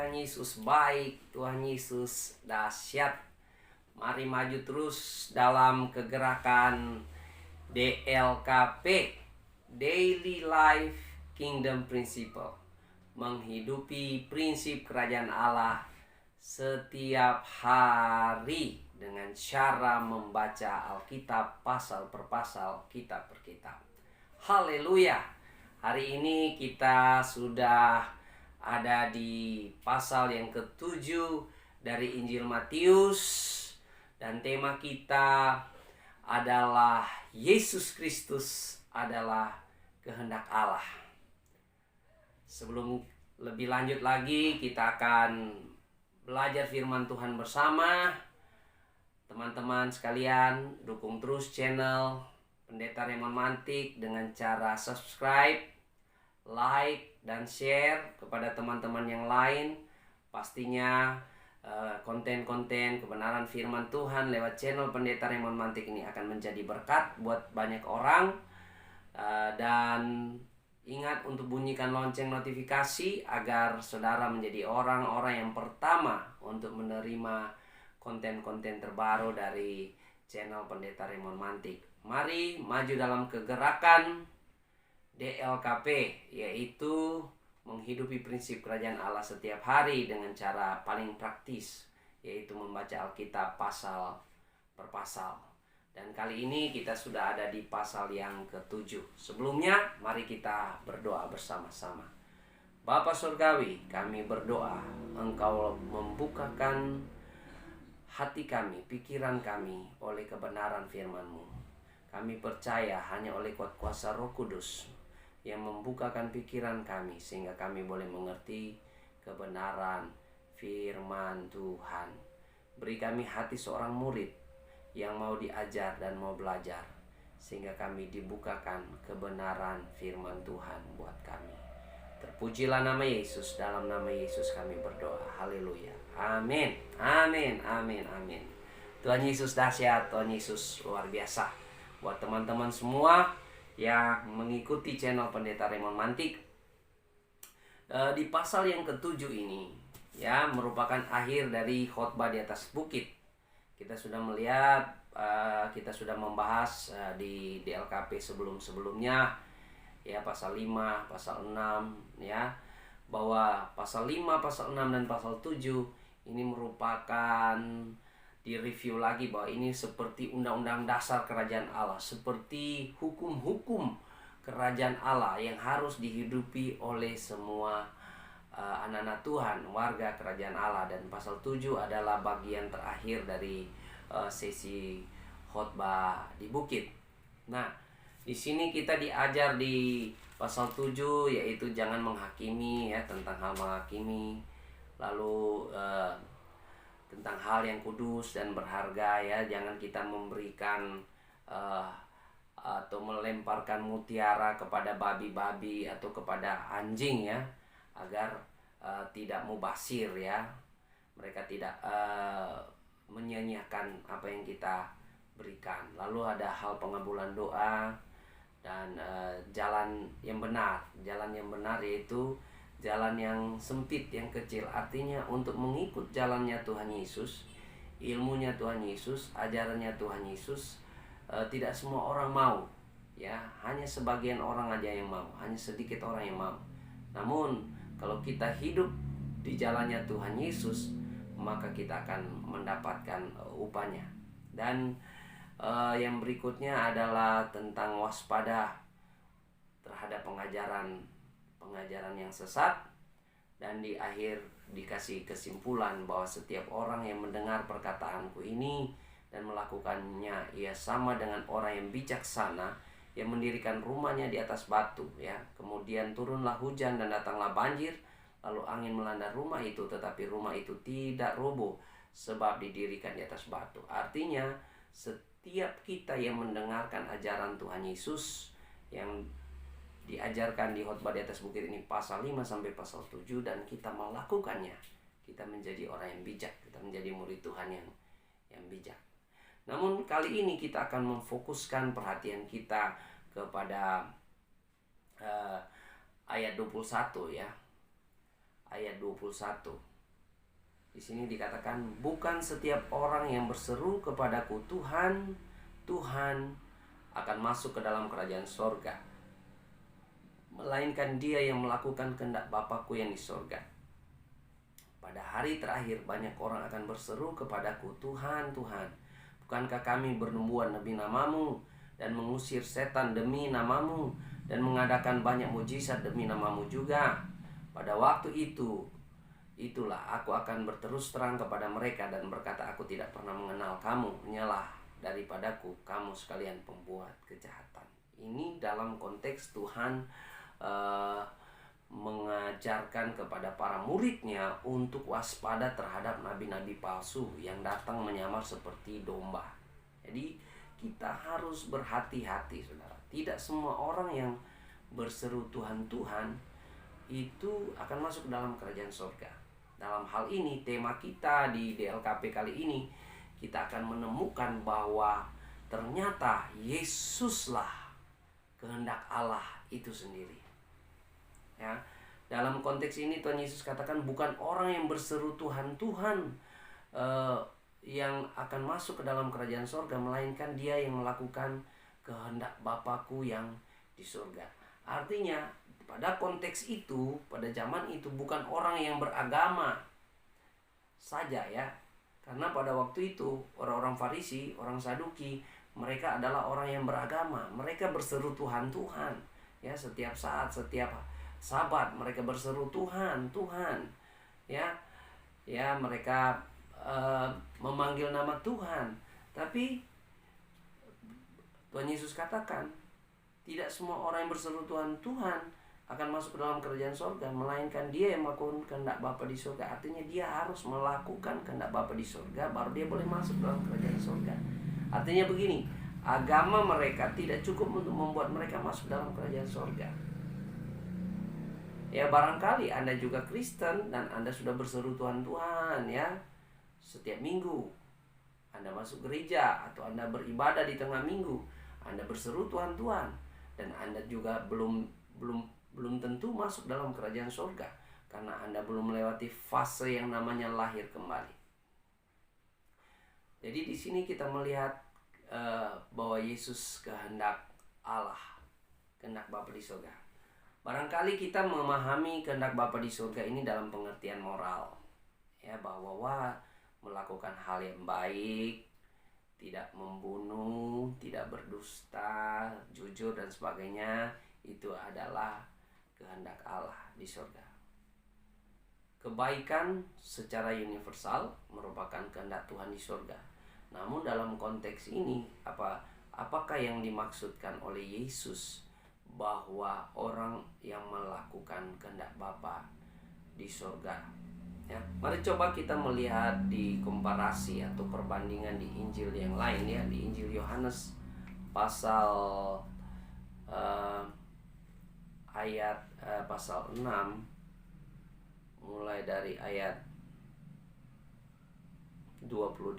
Tuhan Yesus baik, Tuhan Yesus dahsyat. Mari maju terus dalam kegerakan DLKP, Daily Life Kingdom Principle. Menghidupi prinsip kerajaan Allah setiap hari dengan cara membaca Alkitab pasal per pasal, kitab per kitab. Haleluya. Hari ini kita sudah ada di pasal yang ke-7 dari Injil Matius, dan tema kita adalah Yesus Kristus adalah kehendak Allah. Sebelum lebih lanjut lagi, kita akan belajar firman Tuhan bersama. Teman-teman sekalian, dukung terus channel Pendeta Raymond Mantik dengan cara subscribe, like, dan share kepada teman-teman yang lain. Pastinya konten-konten kebenaran firman Tuhan lewat channel Pendeta Raymond Mantik ini akan menjadi berkat buat banyak orang. Dan ingat untuk bunyikan lonceng notifikasi agar saudara menjadi orang-orang yang pertama untuk menerima konten-konten terbaru dari channel Pendeta Raymond Mantik. Mari maju dalam kegerakan DLKP, yaitu menghidupi prinsip kerajaan Allah setiap hari dengan cara paling praktis, yaitu membaca Alkitab pasal per pasal. Dan kali ini kita sudah ada di pasal yang ke-7. Sebelumnya, mari kita berdoa bersama-sama. Bapa Surgawi, kami berdoa Engkau membukakan hati kami, pikiran kami oleh kebenaran firman-Mu. Kami percaya hanya oleh kuat kuasa Roh Kudus yang membukakan pikiran kami sehingga kami boleh mengerti kebenaran firman Tuhan. Beri kami hati seorang murid yang mau diajar dan mau belajar, sehingga kami dibukakan kebenaran firman Tuhan buat kami. Terpujilah nama Yesus, dalam nama Yesus kami berdoa. Haleluya. Amin. Amin. Amin. Amin. Tuhan Yesus dahsyat, Tuhan Yesus luar biasa. Buat teman-teman semua yang mengikuti channel Pendeta Raymond Mantik, di pasal yang ke-7 ini ya merupakan akhir dari khotbah di atas bukit. Kita sudah melihat, kita sudah membahas di DLKP sebelumnya ya, pasal 5, pasal 6 ya, bahwa pasal 5, pasal 6 dan pasal 7 ini merupakan direview lagi bahwa ini seperti undang-undang dasar kerajaan Allah, seperti hukum-hukum kerajaan Allah yang harus dihidupi oleh semua anak-anak Tuhan, warga kerajaan Allah. Dan pasal 7 adalah bagian terakhir dari sesi khotbah di bukit. Nah, di sini kita diajar di pasal 7 yaitu jangan menghakimi ya, tentang hal menghakimi, lalu tentang hal yang kudus dan berharga ya, jangan kita memberikan atau melemparkan mutiara kepada babi-babi atau kepada anjing ya, agar tidak mubasir ya, mereka tidak menyanyiakan apa yang kita berikan. Lalu ada hal pengabulan doa dan jalan yang benar. Jalan yang benar yaitu jalan yang sempit, yang kecil. Artinya untuk mengikut jalannya Tuhan Yesus, ilmunya Tuhan Yesus, ajarannya Tuhan Yesus, tidak semua orang mau ya, hanya sebagian orang aja yang mau, hanya sedikit orang yang mau. Namun kalau kita hidup di jalannya Tuhan Yesus, maka kita akan mendapatkan upahnya. Dan yang berikutnya adalah tentang waspada terhadap pengajaran yang sesat. Dan di akhir dikasih kesimpulan bahwa setiap orang yang mendengar perkataanku ini dan melakukannya, ia sama dengan orang yang bijaksana yang mendirikan rumahnya di atas batu ya. Kemudian turunlah hujan dan datanglah banjir, lalu angin melanda rumah itu, tetapi rumah itu tidak roboh sebab didirikan di atas batu. Artinya setiap kita yang mendengarkan ajaran Tuhan Yesus yang diajarkan di khotbah di atas bukit ini, pasal 5 sampai pasal 7, dan kita melakukannya, kita menjadi orang yang bijak, kita menjadi murid Tuhan yang bijak. Namun kali ini kita akan memfokuskan perhatian kita kepada ayat 21 ya. Ayat 21. Di sini dikatakan, bukan setiap orang yang berseru kepadaku Tuhan, Tuhan akan masuk ke dalam kerajaan sorga, melainkan dia yang melakukan kehendak Bapa-Ku yang di sorga. Pada hari terakhir banyak orang akan berseru kepadaku, Tuhan, Tuhan, bukankah kami bernubuat demi namamu dan mengusir setan demi namamu dan mengadakan banyak mujizat demi namamu juga? Pada waktu itulah aku akan berterus terang kepada mereka dan berkata, aku tidak pernah mengenal kamu, menyalah daripadaku kamu sekalian pembuat kejahatan. Ini dalam konteks Tuhan mengajarkan kepada para muridnya untuk waspada terhadap nabi-nabi palsu yang datang menyamar seperti domba. Jadi kita harus berhati-hati, saudara. Tidak semua orang yang berseru Tuhan, Tuhan itu akan masuk dalam kerajaan surga. Dalam hal ini tema kita di DLKP kali ini, kita akan menemukan bahwa ternyata Yesuslah kehendak Allah itu sendiri. Ya, dalam konteks ini Tuhan Yesus katakan, bukan orang yang berseru Tuhan, Tuhan yang akan masuk ke dalam kerajaan surga, melainkan dia yang melakukan kehendak Bapa-Ku yang di surga. Artinya pada konteks itu, pada zaman itu, bukan orang yang beragama saja ya. Karena pada waktu itu orang-orang Farisi, orang Saduki, mereka adalah orang yang beragama. Mereka berseru Tuhan, Tuhan. Ya, setiap saat, setiap Sabat mereka berseru Tuhan, Tuhan. Ya, mereka memanggil nama Tuhan. Tapi Tuhan Yesus katakan, tidak semua orang yang berseru Tuhan, Tuhan akan masuk ke dalam kerajaan surga, melainkan dia yang melakukan kehendak Bapa di surga. Artinya dia harus melakukan kehendak Bapa di surga, baru dia boleh masuk dalam kerajaan surga. Artinya begini, agama mereka tidak cukup untuk membuat mereka masuk dalam kerajaan surga. Ya, barangkali Anda juga Kristen dan Anda sudah berseru Tuhan, Tuhan ya. Setiap minggu Anda masuk gereja atau Anda beribadah di tengah minggu, Anda berseru Tuhan, Tuhan, dan Anda juga belum tentu masuk dalam kerajaan surga karena Anda belum melewati fase yang namanya lahir kembali. Jadi di sini kita melihat bahwa Yesus kehendak Allah, kehendak Bapa di surga. Barangkali kita memahami kehendak Bapa di surga ini dalam pengertian moral, ya, bahwa melakukan hal yang baik, tidak membunuh, tidak berdusta, jujur dan sebagainya, itu adalah kehendak Allah di surga. Kebaikan secara universal merupakan kehendak Tuhan di surga. Namun dalam konteks ini, apakah yang dimaksudkan oleh Yesus bahwa orang yang melakukan kehendak Bapa di surga? Ya, mari coba kita melihat di komparasi atau perbandingan di Injil yang lain ya, di Injil Yohanes pasal pasal 6 mulai dari ayat 28.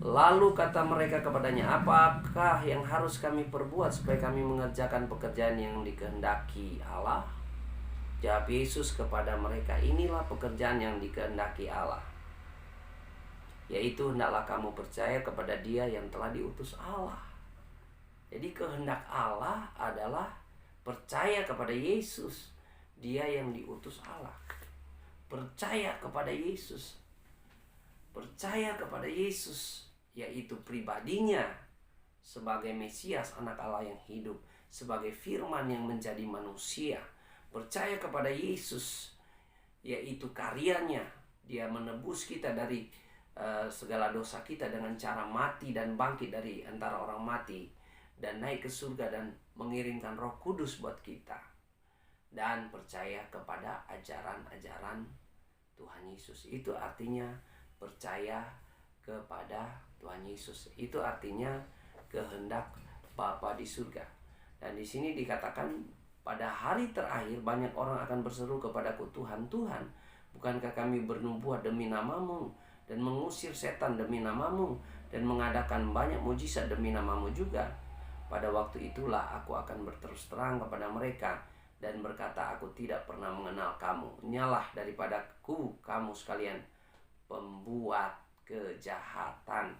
Lalu kata mereka kepadanya, apakah yang harus kami perbuat supaya kami mengerjakan pekerjaan yang dikehendaki Allah? Jawab Yesus kepada mereka, inilah pekerjaan yang dikehendaki Allah, yaitu hendaklah kamu percaya kepada Dia yang telah diutus Allah. Jadi kehendak Allah adalah percaya kepada Yesus, Dia yang diutus Allah. Percaya kepada Yesus. Percaya kepada Yesus, yaitu pribadinya sebagai Mesias, anak Allah yang hidup, sebagai firman yang menjadi manusia. Percaya kepada Yesus, yaitu karyanya, Dia menebus kita dari segala dosa kita dengan cara mati dan bangkit dari antara orang mati, dan naik ke surga dan mengirimkan Roh Kudus buat kita. Dan percaya kepada ajaran-ajaran Tuhan Yesus. Itu artinya percaya kepada Tuhan Yesus. Itu artinya kehendak Bapa di surga. Dan di sini dikatakan, pada hari terakhir banyak orang akan berseru kepadaku, Tuhan, Tuhan, bukankah kami bernubuat demi namamu dan mengusir setan demi namamu dan mengadakan banyak mujizat demi namamu juga? Pada waktu itulah aku akan berterus terang kepada mereka dan berkata, "Aku tidak pernah mengenal kamu. Nyalah daripadaku kamu sekalian pembuat kejahatan."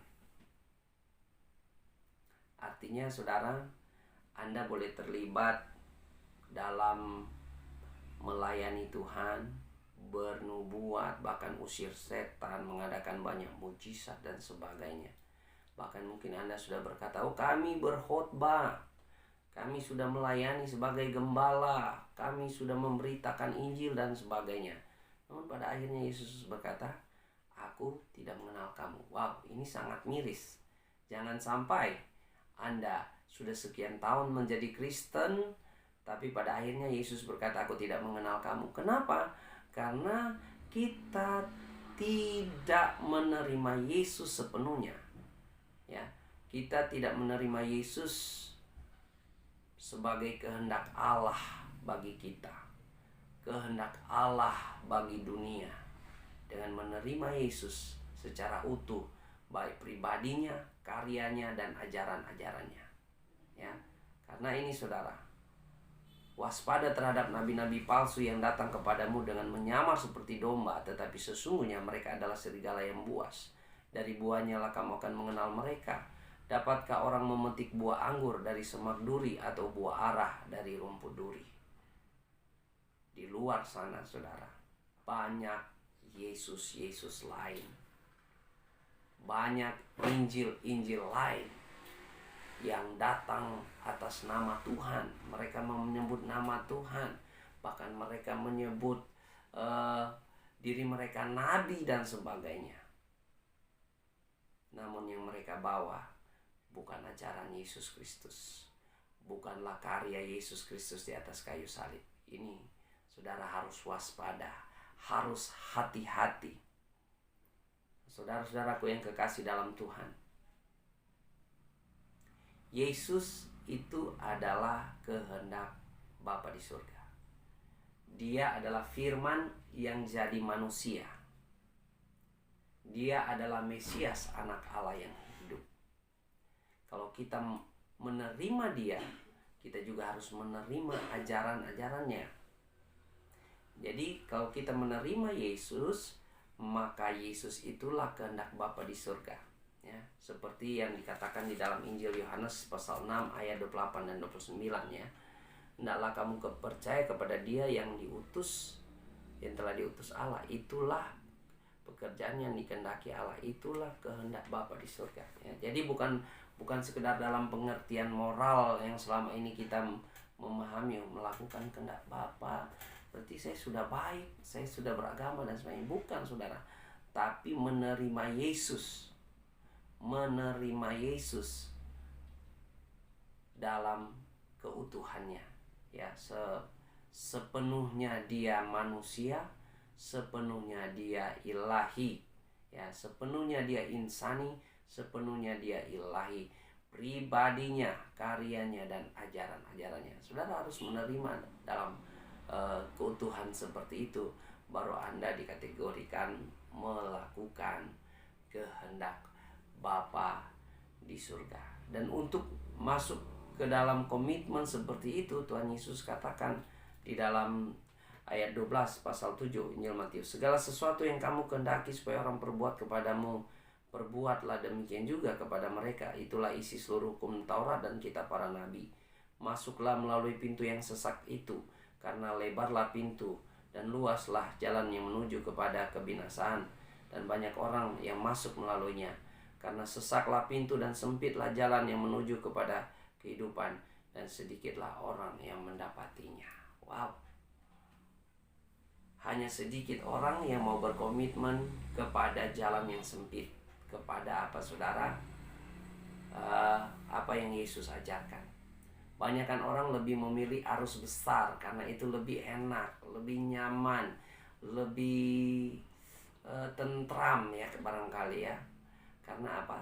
Artinya saudara, Anda boleh terlibat dalam melayani Tuhan, bernubuat, bahkan usir setan, mengadakan banyak mujizat dan sebagainya. Bahkan mungkin Anda sudah berkata, "Oh, kami berkhotbah, kami sudah melayani sebagai gembala, kami sudah memberitakan Injil dan sebagainya." Namun pada akhirnya Yesus berkata, "Aku tidak mengenal kamu." Wow, ini sangat miris. Jangan sampai Anda sudah sekian tahun menjadi Kristen, tapi pada akhirnya Yesus berkata, "Aku tidak mengenal kamu." Kenapa? Karena kita tidak menerima Yesus sepenuhnya. Ya, kita tidak menerima Yesus sebagai kehendak Allah bagi kita, kehendak Allah bagi dunia. Dengan menerima Yesus secara utuh, baik pribadinya, karyanya, dan ajaran-ajarannya. Ya, karena ini saudara, waspada terhadap nabi-nabi palsu yang datang kepadamu dengan menyamar seperti domba, tetapi sesungguhnya mereka adalah serigala yang buas. Dari buahnya lah kamu akan mengenal mereka. Dapatkah orang memetik buah anggur dari semak duri, atau buah arah dari rumput duri? Di luar sana saudara, banyak Yesus-Yesus lain, banyak Injil-Injil lain yang datang atas nama Tuhan. Mereka menyebut nama Tuhan, bahkan mereka menyebut diri mereka nabi dan sebagainya. Namun yang mereka bawa bukan ajaran Yesus Kristus, bukanlah karya Yesus Kristus di atas kayu salib. Ini saudara harus waspada, harus hati-hati. Saudara-saudaraku yang kekasih dalam Tuhan, Yesus itu adalah kehendak Bapa di surga. Dia adalah firman yang jadi manusia. Dia adalah Mesias, anak Allah yang hidup. Kalau kita menerima dia, kita juga harus menerima ajaran-ajarannya. Jadi kalau kita menerima Yesus, maka Yesus itulah kehendak Bapa di surga. Ya, seperti yang dikatakan di dalam Injil Yohanes pasal 6 ayat 28 dan 29 ya. Hendaklah kamu percaya kepada Dia yang diutus, yang telah diutus Allah. Itulah pekerjaan yang dikehendaki Allah, itulah kehendak Bapa di surga. Ya, jadi bukan sekedar dalam pengertian moral yang selama ini kita memahami, melakukan kehendak Bapa berarti saya sudah baik, saya sudah beragama dan sebagainya. Bukan saudara, tapi menerima Yesus, menerima Yesus dalam keutuhannya, ya, sepenuhnya dia manusia, sepenuhnya dia ilahi, ya, sepenuhnya dia insani, sepenuhnya dia ilahi, pribadinya, karyanya, dan ajaran-ajarannya. Saudara harus menerima dalam keutuhan seperti itu, baru Anda dikategorikan melakukan kehendak Bapa di surga. Dan untuk masuk ke dalam komitmen seperti itu, Tuhan Yesus katakan di dalam ayat 12 pasal 7 Injil Matius, "Segala sesuatu yang kamu kehendaki supaya orang perbuat kepadamu, perbuatlah demikian juga kepada mereka. Itulah isi seluruh hukum Taurat dan kitab para nabi. Masuklah melalui pintu yang sesak itu, karena lebarlah pintu dan luaslah jalan yang menuju kepada kebinasaan, dan banyak orang yang masuk melaluinya. Karena sesaklah pintu dan sempitlah jalan yang menuju kepada kehidupan, dan sedikitlah orang yang mendapatinya." Wow. Hanya sedikit orang yang mau berkomitmen kepada jalan yang sempit. Kepada apa saudara? Apa yang Yesus ajarkan. Banyakan orang lebih memilih arus besar karena itu lebih enak, lebih nyaman, lebih tentram ya barangkali ya. Karena apa?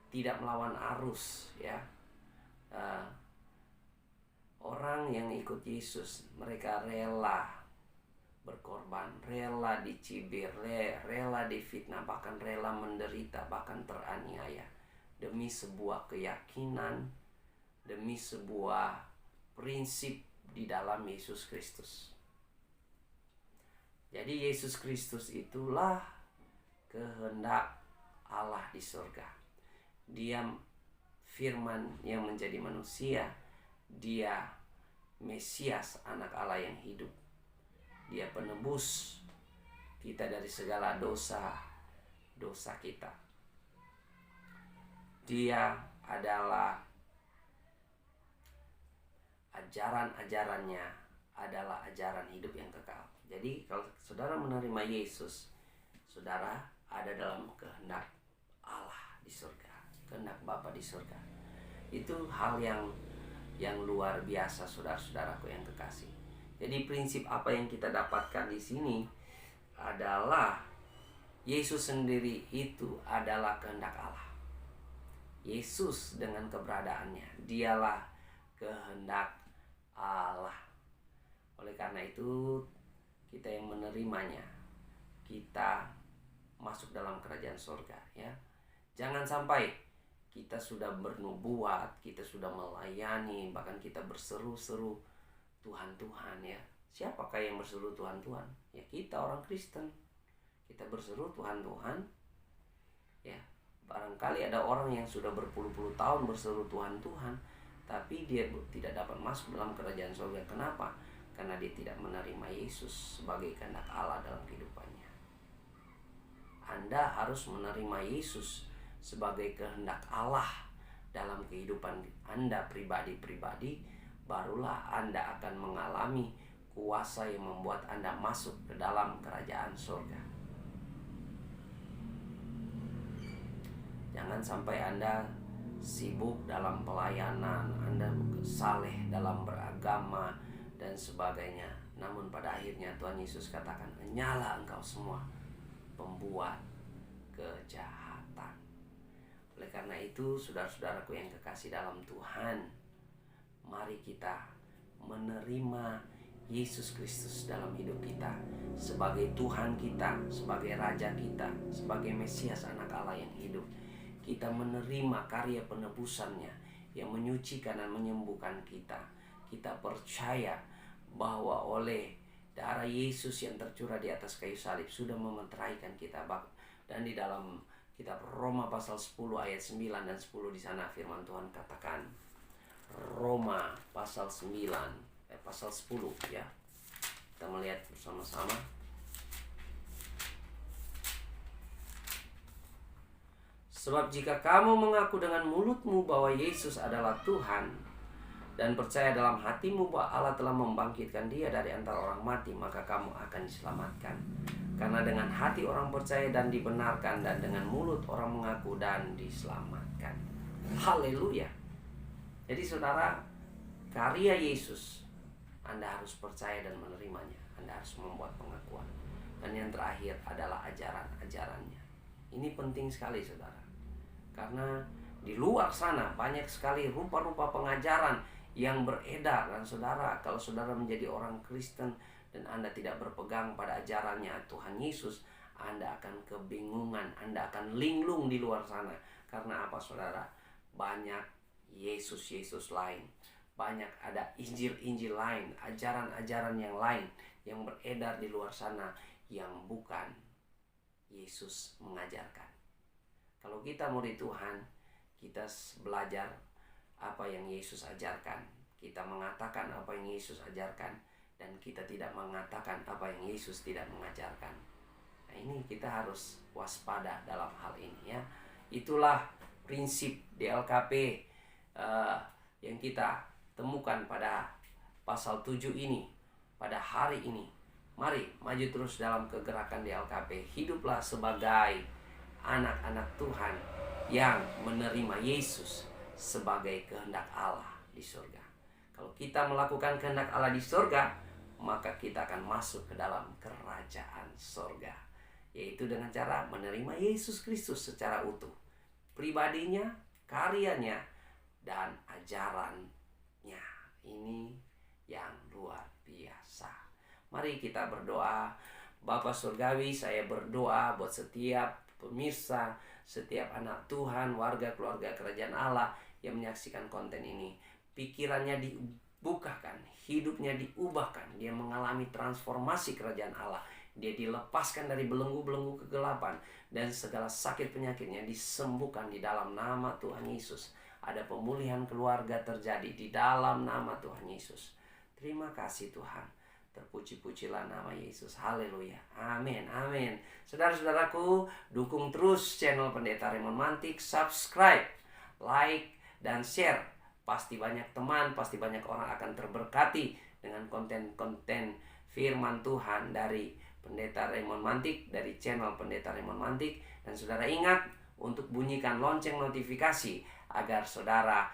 Tidak melawan arus ya. Orang yang ikut Yesus, mereka rela berkorban, rela dicibir, rela difitnah, bahkan rela menderita, bahkan teraniaya demi sebuah keyakinan, demi sebuah prinsip di dalam Yesus Kristus. Jadi Yesus Kristus itulah kehendak Allah di surga. Dia firman yang menjadi manusia. Dia Mesias, anak Allah yang hidup. Dia penebus kita dari segala dosa kita. Dia adalah ajaran-ajarannya adalah ajaran hidup yang kekal. Jadi kalau saudara menerima Yesus, saudara ada dalam kehendak Allah di surga, kehendak Bapa di surga. Itu hal yang luar biasa, saudara-saudaraku yang kekasih. Jadi prinsip apa yang kita dapatkan di sini adalah Yesus sendiri itu adalah kehendak Allah. Yesus dengan keberadaannya, dialah kehendak Allah. Oleh karena itu kita yang menerimanya, kita masuk dalam kerajaan surga, ya. Jangan sampai kita sudah bernubuat, kita sudah melayani, bahkan kita berseru-seru Tuhan, Tuhan, ya. Siapakah yang berseru Tuhan, Tuhan? Ya kita orang Kristen. Kita berseru Tuhan, Tuhan. Ya, barangkali ada orang yang sudah berpuluh-puluh tahun berseru Tuhan, Tuhan, tapi dia tidak dapat masuk dalam kerajaan surga. Kenapa? Karena dia tidak menerima Yesus sebagai kehendak Allah dalam kehidupannya. Anda harus menerima Yesus sebagai kehendak Allah dalam kehidupan Anda pribadi-pribadi, barulah Anda akan mengalami kuasa yang membuat Anda masuk ke dalam kerajaan surga. Jangan sampai Anda sibuk dalam pelayanan, Anda saleh dalam beragama dan sebagainya, namun pada akhirnya Tuhan Yesus katakan, "Nyala engkau semua pembuat kejahatan." Oleh karena itu, saudara-saudaraku yang kekasih dalam Tuhan, mari kita menerima Yesus Kristus dalam hidup kita sebagai Tuhan kita, sebagai Raja kita, sebagai Mesias, anak Allah yang hidup. Kita menerima karya penebusannya yang menyucikan dan menyembuhkan kita. Kita percaya bahwa oleh darah Yesus yang tercurah di atas kayu salib sudah memeteraikan kita. Dan di dalam kitab Roma pasal 10 ayat 9 dan 10 di sana firman Tuhan katakan, Roma pasal 10 ya. Kita melihat bersama-sama. Sebab jika kamu mengaku dengan mulutmu bahwa Yesus adalah Tuhan dan percaya dalam hatimu bahwa Allah telah membangkitkan dia dari antara orang mati, maka kamu akan diselamatkan. Karena dengan hati orang percaya dan dibenarkan, dan dengan mulut orang mengaku dan diselamatkan. Haleluya. Jadi saudara, karya Yesus, Anda harus percaya dan menerimanya. Anda harus membuat pengakuan. Dan yang terakhir adalah ajaran-ajarannya. Ini penting sekali saudara. Karena di luar sana banyak sekali rupa-rupa pengajaran yang beredar. Dan saudara, kalau saudara menjadi orang Kristen dan Anda tidak berpegang pada ajarannya Tuhan Yesus, Anda akan kebingungan, Anda akan linglung di luar sana. Karena apa saudara? Banyak Yesus-Yesus lain, banyak ada Injil-Injil lain, ajaran-ajaran yang lain yang beredar di luar sana yang bukan Yesus mengajarkan. Kalau kita murid Tuhan, kita belajar apa yang Yesus ajarkan. Kita mengatakan apa yang Yesus ajarkan, dan kita tidak mengatakan apa yang Yesus tidak mengajarkan. Nah, ini kita harus waspada dalam hal ini, ya. Itulah prinsip DLKP yang kita temukan pada pasal 7 ini, pada hari ini. Mari maju terus dalam kegerakan DLKP. Hiduplah sebagai anak-anak Tuhan yang menerima Yesus sebagai kehendak Allah di surga. Kalau kita melakukan kehendak Allah di surga, maka kita akan masuk ke dalam kerajaan surga, yaitu dengan cara menerima Yesus Kristus secara utuh, pribadinya, karyanya, dan ajarannya. Ini yang luar biasa. Mari kita berdoa. Bapa Surgawi, saya berdoa buat setiap pemirsa, setiap anak Tuhan, warga keluarga kerajaan Allah yang menyaksikan konten ini. Pikirannya dibukakan, hidupnya diubahkan, dia mengalami transformasi kerajaan Allah. Dia dilepaskan dari belenggu-belenggu kegelapan, dan segala sakit penyakitnya disembuhkan di dalam nama Tuhan Yesus. Ada pemulihan keluarga terjadi di dalam nama Tuhan Yesus. Terima kasih Tuhan. Terpuji-pujilah nama Yesus. Haleluya. Amin. Amin. Saudara-saudaraku, dukung terus channel Pendeta Raymond Mantik. Subscribe, like, dan share. Pasti banyak teman, pasti banyak orang akan terberkati dengan konten-konten firman Tuhan dari Pendeta Raymond Mantik, dari channel Pendeta Raymond Mantik. Dan saudara ingat untuk bunyikan lonceng notifikasi agar saudara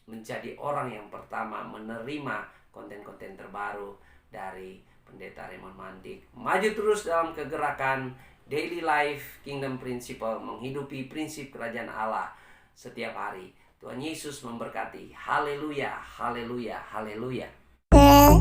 menjadi orang yang pertama menerima konten-konten terbaru dari Pendeta Raymond Mantik. Maju terus dalam kegerakan daily life kingdom principle, menghidupi prinsip kerajaan Allah setiap hari. Tuhan Yesus memberkati. Haleluya, haleluya, haleluya. Oh,